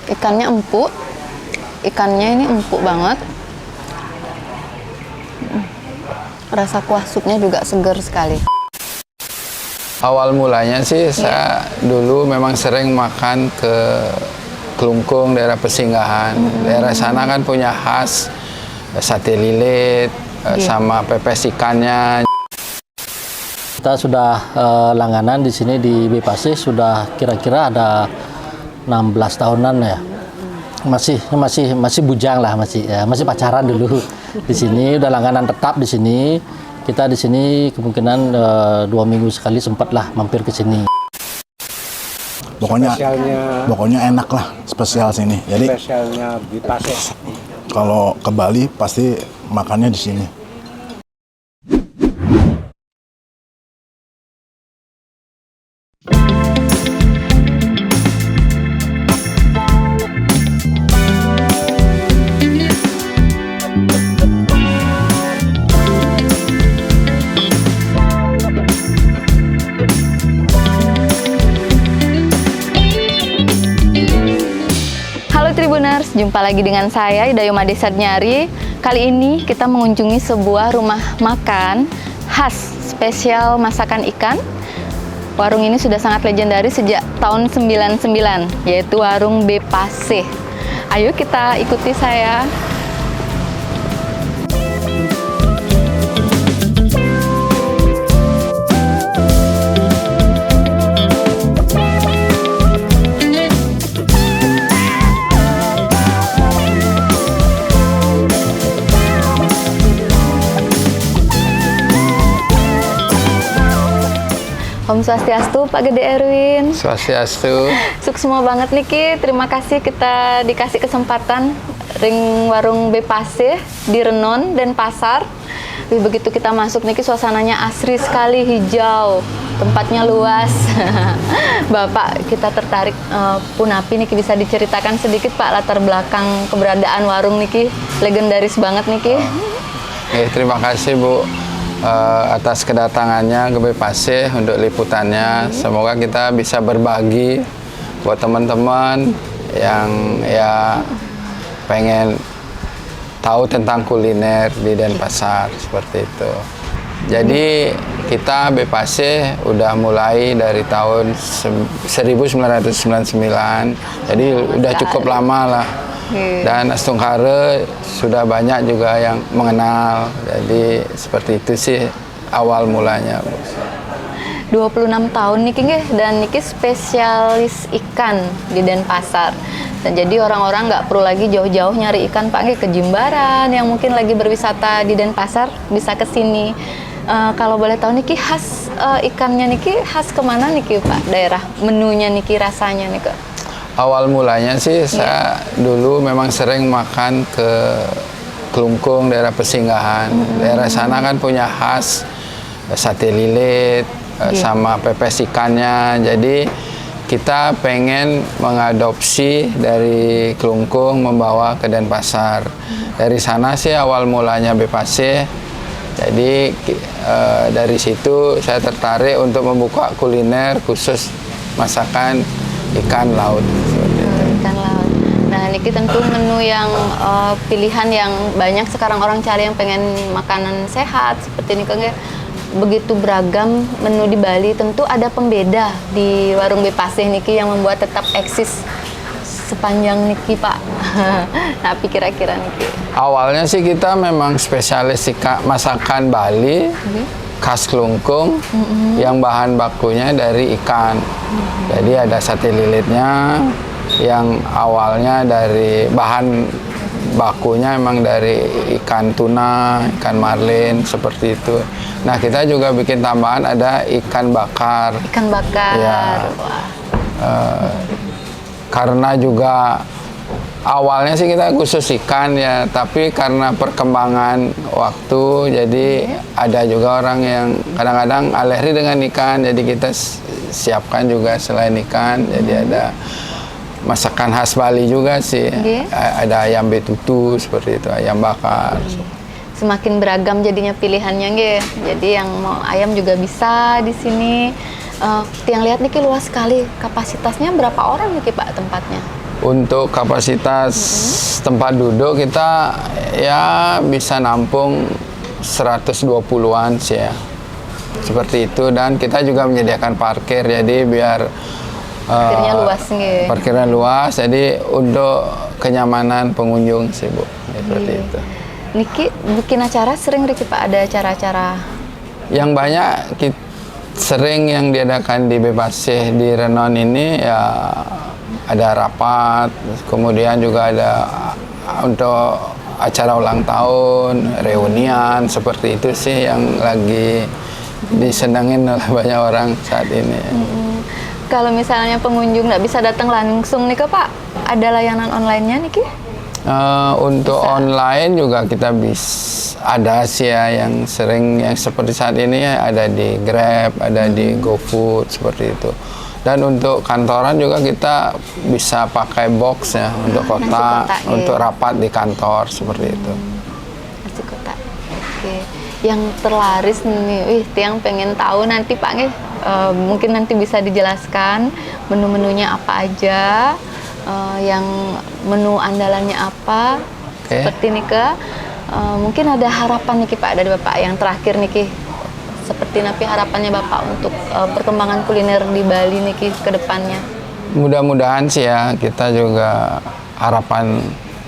Ikannya empuk. Ikannya ini empuk banget. Rasa kuah supnya juga seger sekali. Awal mulanya sih saya dulu memang sering makan ke Kelungkung, daerah Pesinggahan. Daerah sana kan punya khas sate lilit sama pepes ikannya. Kita sudah langganan di sini di Bepasih sudah kira-kira ada 16 tahunan ya. Masih bujang lah, masih pacaran dulu. Di sini udah langganan tetap di sini. Kita di sini kemungkinan 2 minggu sekali sempatlah mampir ke sini. Pokoknya enak lah spesial sini. Jadi Spesialnya Bepasih. kalau ke Bali pasti makannya di sini. Halo Tribuners, jumpa lagi dengan saya Idayoma Desa Nyari. Kali ini kita mengunjungi sebuah rumah makan khas spesial masakan ikan. Warung ini sudah sangat legendaris sejak tahun 99, yaitu warung Bepasih. Ayo kita ikuti saya. Om Swastiastu, Pak Gede Erwin. Swastiastu. Suksma banget nih Ki, terima kasih kita dikasih kesempatan ring warung Bepasih di Renon dan Pasar. Begitu kita masuk nih Ki, suasananya asri sekali, hijau, tempatnya luas. Bapak, kita tertarik Punapi nih Ki, bisa diceritakan sedikit Pak latar belakang keberadaan warung nih Ki, legendaris banget nih Ki. Terima kasih Bu atas kedatangannya ke Bepasih untuk liputannya. Semoga kita bisa berbagi buat teman-teman yang ya pengen tahu tentang kuliner di Denpasar seperti itu. Jadi kita Bepasih udah mulai dari tahun 1999. Jadi udah cukup lama lah. Dan Astungkare sudah banyak juga yang mengenal. Jadi seperti itu sih awal mulanya, Bu. 26 tahun niki nggih, dan niki spesialis ikan di Denpasar. Dan jadi orang-orang nggak perlu lagi jauh-jauh nyari ikan Pak nggih, ke Jimbaran yang mungkin lagi berwisata di Denpasar bisa ke sini. Kalau boleh tahu niki khas ikannya niki khas kemana niki Pak? Daerah menunya niki, rasanya nih Kak? Awal mulanya sih saya dulu memang sering makan ke Kelungkung, daerah Pesinggahan. Daerah sana kan punya khas sate lilit sama pepes ikannya. Jadi kita pengen mengadopsi dari Kelungkung membawa ke Denpasar. Dari sana sih awal mulanya Bepasih. Jadi dari situ saya tertarik untuk membuka kuliner khusus masakan ikan laut. Ikan laut. Nah, niki tentu menu yang pilihan yang banyak sekarang orang cari, yang pengen makanan sehat seperti ini kan ya. Begitu beragam menu di Bali, tentu ada pembeda di warung Bepasih niki yang membuat tetap eksis sepanjang niki Pak. Tapi kira-kira niki. Awalnya sih kita memang spesialis masakan Bali. Khas Kelungkung yang bahan bakunya dari ikan. Jadi ada sate lilitnya yang awalnya dari bahan bakunya emang dari ikan tuna, ikan marlin seperti itu. Nah, kita juga bikin tambahan ada ikan bakar. Ikan bakar. Ya. Karena juga awalnya sih kita khusus ikan ya, tapi karena perkembangan waktu, jadi ada juga orang yang kadang-kadang alergi dengan ikan, jadi kita siapkan juga selain ikan, jadi ada masakan khas Bali juga sih. Ada ayam betutu seperti itu, ayam bakar. Semakin beragam jadinya pilihannya nggih. Jadi yang mau ayam juga bisa di sini. Yang lihat niki luas sekali. Kapasitasnya berapa orang niki Pak tempatnya? Untuk kapasitas tempat duduk kita ya bisa nampung 120-an sih ya. Seperti itu, dan kita juga menyediakan parkir jadi biar Parkirnya luas nih. parkirnya luas, jadi untuk kenyamanan pengunjung sih Bu. Seperti itu. Niki bikin acara sering Riki Pak, ada acara-acara Yang banyak sering yang diadakan di Bepasih di Renon ini ya ada rapat, kemudian juga ada untuk acara ulang tahun, reunian, seperti itu sih yang lagi disenangin oleh banyak orang saat ini. Kalau misalnya pengunjung nggak bisa datang langsung nih Pak, ada layanan online-nya Niki? Untuk online juga kita ada sih ya yang sering yang seperti saat ini ya, ada di Grab, ada di GoFood seperti itu. Dan untuk kantoran juga kita bisa pakai box ya untuk kotak, kotak, untuk rapat di kantor seperti itu. Nasi kotak. Oke. Yang terlaris nih, Tiang pengen tahu nanti Pak nih, mungkin nanti bisa dijelaskan menu-menunya apa aja, yang menu andalannya apa, seperti nih mungkin ada harapan nih Pak dari Bapak yang terakhir nih seperti napi harapannya Bapak untuk perkembangan kuliner di Bali nih ke depannya. Mudah-mudahan sih ya, kita juga harapan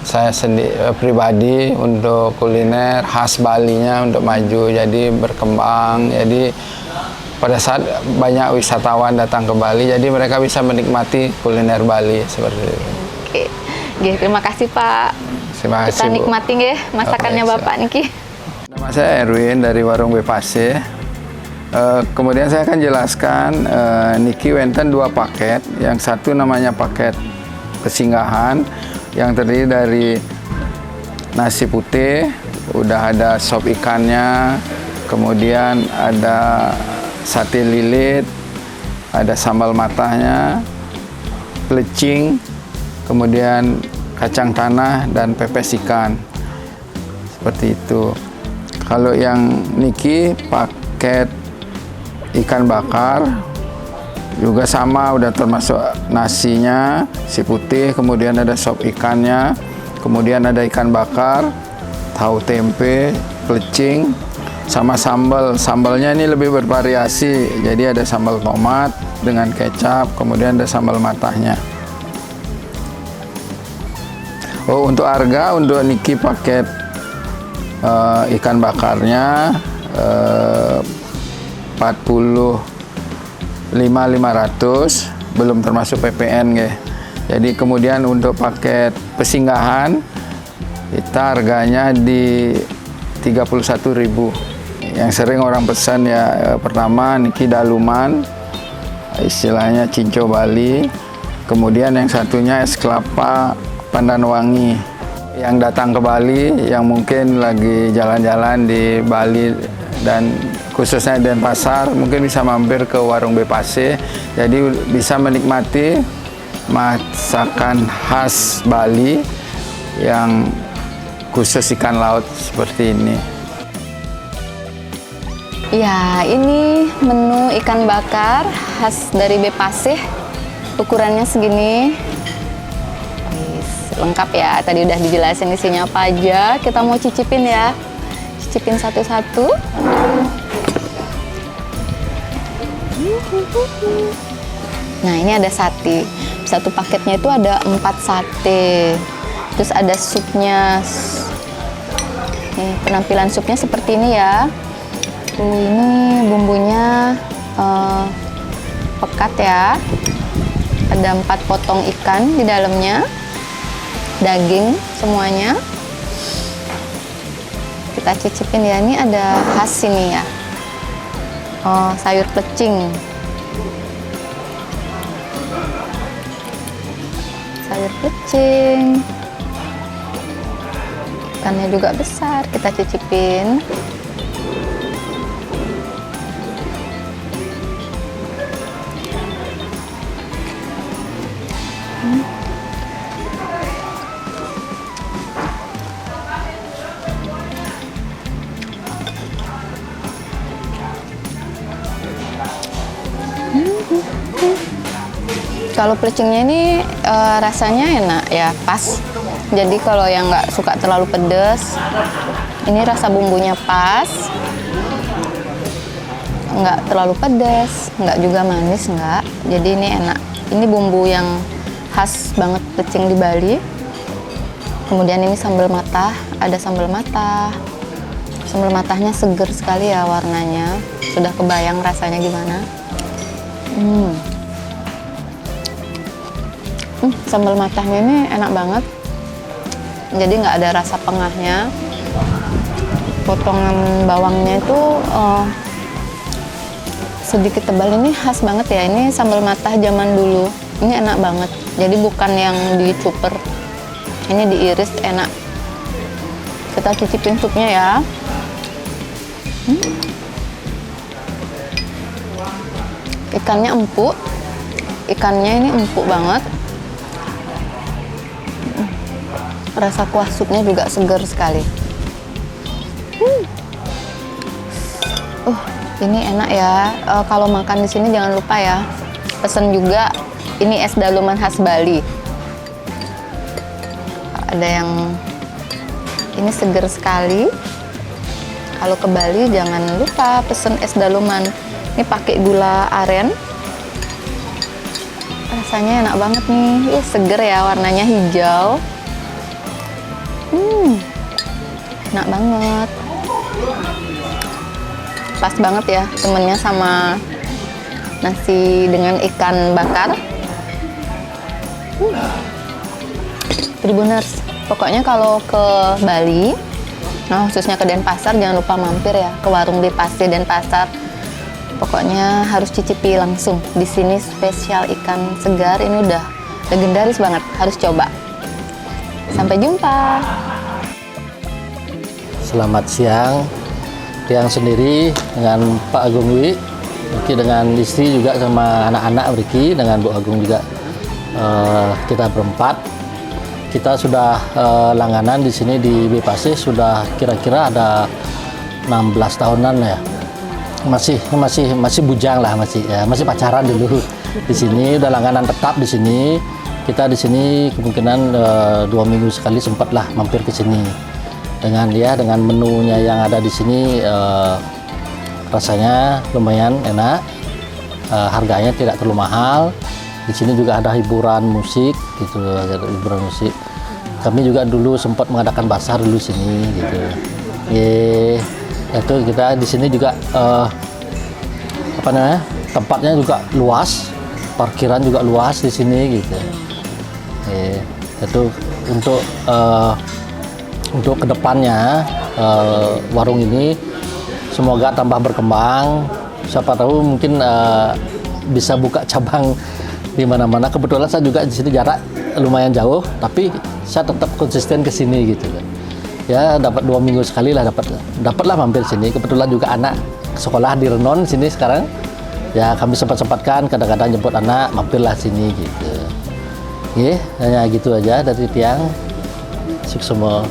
saya sendiri pribadi untuk kuliner khas Balinya untuk maju, jadi berkembang, jadi pada saat banyak wisatawan datang ke Bali, jadi mereka bisa menikmati kuliner Bali seperti itu. Oke, terima kasih Pak. Terima kasih, Kita Bu. nikmati ya masakannya Bapak Niki. Nama saya Erwin dari Warung Bepasih. Kemudian saya akan jelaskan Niki wenten 2 paket. Yang satu namanya paket pesinggahan yang terdiri dari nasi putih, udah ada sop ikannya, kemudian ada sate lilit, ada sambal matahnya, pelecing, kemudian kacang tanah dan pepes ikan. Seperti itu. Kalau yang Niki paket ikan bakar juga sama, udah termasuk nasinya, si putih, kemudian ada sop ikannya, kemudian ada ikan bakar, tahu tempe, pelecing, sama sambal. Sambalnya ini lebih bervariasi, jadi ada sambal tomat dengan kecap, kemudian ada sambal matahnya. Oh, untuk harga, untuk Niki paket ikan bakarnya 45.500, belum termasuk PPN ya. Jadi kemudian untuk paket pesinggahan kita harganya di 31.000. Yang sering orang pesan ya, pertama Niki daluman, istilahnya cinco Bali. Kemudian yang satunya es kelapa pandan wangi. Yang datang ke Bali, yang mungkin lagi jalan-jalan di Bali dan khususnya di Denpasar, mungkin bisa mampir ke Warung Bepasih. Jadi bisa menikmati masakan khas Bali yang khusus ikan laut seperti ini. Ya, ini menu ikan bakar khas dari Bepasih. Ukurannya segini. Lengkap ya, tadi udah dijelasin isinya apa aja. Kita mau cicipin ya. Cicipin satu-satu. Nah, ini ada sate. Satu paketnya itu ada 4 sate. Terus ada supnya. Nih, penampilan supnya seperti ini ya. Ini bumbunya pekat ya. Ada 4 potong ikan di dalamnya. Daging semuanya. Kita cicipin ya, ini ada khas ini ya. Oh, sayur plecing. Sayur plecing. Ikannya juga besar, kita cicipin. Kalau pelecingnya ini rasanya enak ya, pas. Jadi kalau yang nggak suka terlalu pedas, ini rasa bumbunya pas. Nggak terlalu pedas, nggak juga manis, nggak. Jadi ini enak. Ini bumbu yang khas banget pelecing di Bali. Kemudian ini sambal matah, ada sambal matah. Sambal matahnya seger sekali ya warnanya. Sudah kebayang rasanya gimana. Sambal matahnya ini enak banget. Jadi nggak ada rasa pengahnya. Potongan bawangnya itu sedikit tebal, ini khas banget ya. Ini sambal matah zaman dulu. Ini enak banget. Jadi bukan yang dicuper. Ini diiris, enak. Kita cicipin supnya ya. Ikannya empuk. Ikannya ini empuk banget. Rasa kuah supnya juga segar sekali. Ini enak ya. Kalau makan di sini jangan lupa ya, pesen juga ini es daluman khas Bali. Ada yang ini seger sekali. Kalau ke Bali jangan lupa pesen es daluman. Ini pakai gula aren. Rasanya enak banget nih. Seger ya, warnanya hijau. Enak banget. Pas banget ya temennya sama nasi dengan ikan bakar. Tribuners, pokoknya kalau ke Bali, nah khususnya ke Denpasar, jangan lupa mampir ya ke warung Bepase Denpasar. Pokoknya harus cicipi langsung. Di sini spesial ikan segar, ini udah legendaris banget, harus coba. Sampai jumpa. Selamat siang. Tiang sendiri dengan Pak Agung Dwi, Riki dengan istri juga sama anak-anak Riki dengan Bu Agung juga. Kita berempat. Kita sudah langganan di sini di Bepase sudah kira-kira ada 16 tahunan ya. Masih bujang lah, masih pacaran dulu. Di sini udah langganan tetap di sini. Kita di sini kemungkinan 2 minggu sekali sempatlah mampir ke sini. Dengan menunya yang ada di sini rasanya lumayan enak, harganya tidak terlalu mahal. Di sini juga ada hiburan musik gitu, ada hiburan musik. Kami juga dulu sempat mengadakan basar dulu sini gitu. Itu kita di sini juga tempatnya juga luas, parkiran juga luas di sini gitu. Itu untuk kedepannya warung ini semoga tambah berkembang. Siapa tahu mungkin bisa buka cabang di mana-mana. Kebetulan saya juga di sini jarak lumayan jauh, tapi saya tetap konsisten ke sini gitu kan. Ya dapat 2 minggu sekali lah dapatlah mampir sini. Kebetulan juga anak sekolah di Renon sini sekarang. Ya kami sempat-sempatkan kadang-kadang jemput anak mampirlah sini gitu. Hanya gitu aja dari Tiang. Sukses semua.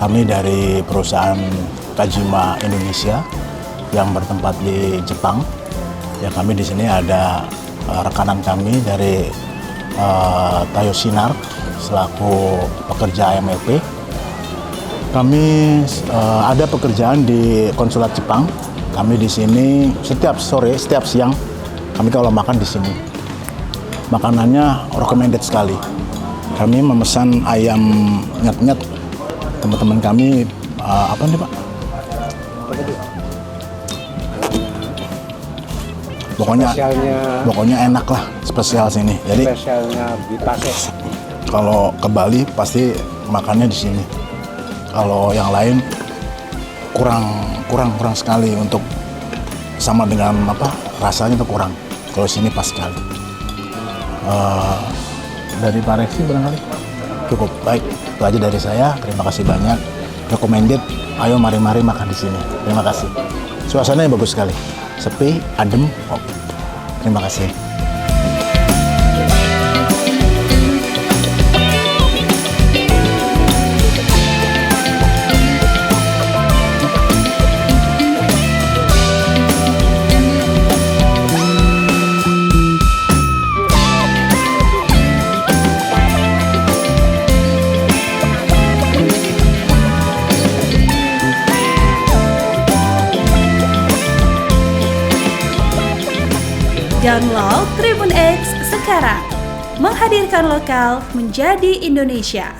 Kami dari perusahaan Kajima Indonesia yang bertempat di Jepang. Ya kami di sini ada rekanan kami dari Tayo Sinar selaku pekerja MLP. Kami ada pekerjaan di konsulat Jepang. Kami di sini setiap sore, setiap siang kami kalau makan di sini. Makanannya recommended sekali. Kami memesan ayam nyet-nyet. Teman-teman kami apa nih Pak? Pokoknya enak lah, spesial sini. Jadi Spesialnya Bepase. kalau ke Bali pasti makannya di sini. Kalau yang lain kurang sekali untuk sama dengan rasanya itu kurang. Kalau sini pas sekali. Dari Pak Reksi barangkali cukup baik. Itu aja dari saya. Terima kasih banyak. Recommended. Ayo mari-mari makan di sini. Terima kasih. Suasananya bagus sekali. Sepi, adem. Terima kasih. Download Tribun X sekarang. Menghadirkan lokal menjadi Indonesia.